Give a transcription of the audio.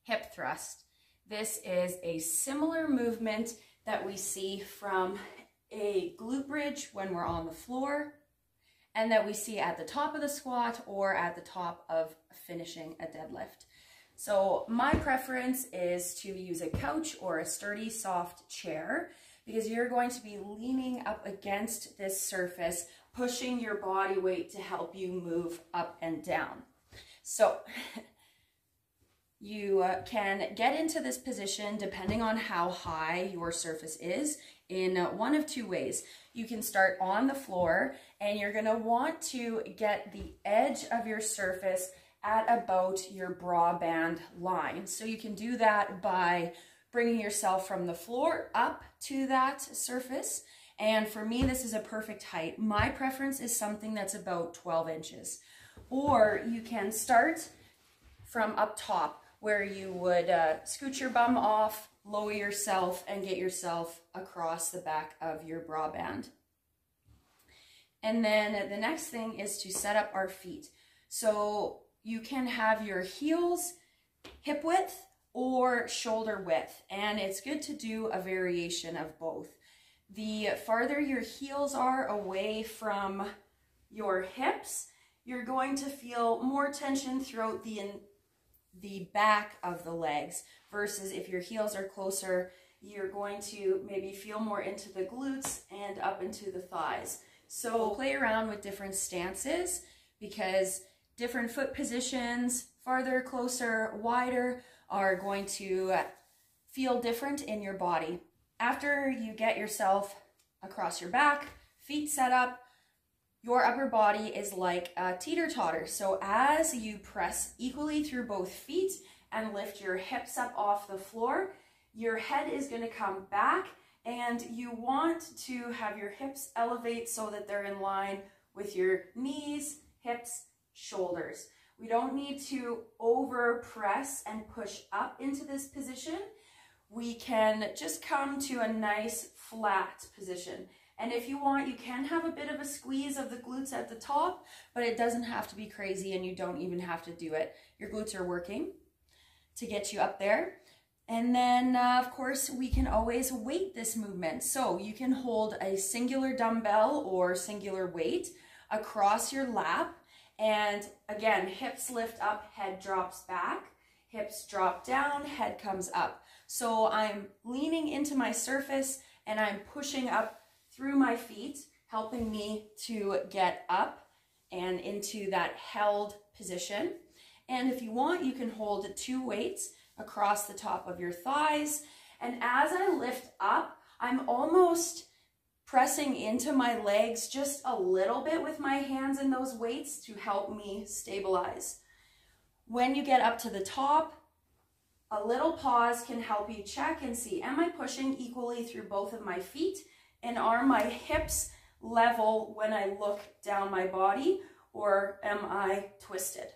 hip thrust. This is a similar movement that we see from a glute bridge when we're on the floor, and that we see at the top of the squat or at the top of finishing a deadlift. So my preference is to use a couch or a sturdy, soft chair, because you're going to be leaning up against this surface, pushing your body weight to help you move up and down. So you can get into this position depending on how high your surface is in one of two ways. You can start on the floor, and you're going to want to get the edge of your surface at about your bra band line. So you can do that by bringing yourself from the floor up to that surface. And for me, this is a perfect height. My preference is something that's about 12 inches. Or you can start from up top, where you would scoot your bum off, lower yourself, and get yourself across the back of your bra band. And then the next thing is to set up our feet. So you can have your heels hip width or shoulder width, and it's good to do a variation of both. The farther your heels are away from your hips, you're going to feel more tension throughout the back of the legs, versus if your heels are closer, you're going to maybe feel more into the glutes and up into the thighs. So play around with different stances, because different foot positions, farther, closer, wider, are going to feel different in your body. After you get yourself across your back, feet set up, your upper body is like a teeter-totter. So as you press equally through both feet and lift your hips up off the floor, your head is going to come back, and you want to have your hips elevate so that they're in line with your knees, hips, shoulders. We don't need to over press and push up into this position. We can just come to a nice flat position. And if you want, you can have a bit of a squeeze of the glutes at the top, but it doesn't have to be crazy, and you don't even have to do it. Your glutes are working to get you up there. And then, of course, we can always weight this movement. So you can hold a singular dumbbell or singular weight across your lap. And again, hips lift up, head drops back, hips drop down, head comes up. So I'm leaning into my surface, and I'm pushing up through my feet, helping me to get up and into that held position. And if you want, you can hold 2 weights across the top of your thighs. And as I lift up, I'm almost pressing into my legs just a little bit with my hands in those weights to help me stabilize. When you get up to the top, a little pause can help you check and see, am I pushing equally through both of my feet? And are my hips level when I look down my body, or am I twisted?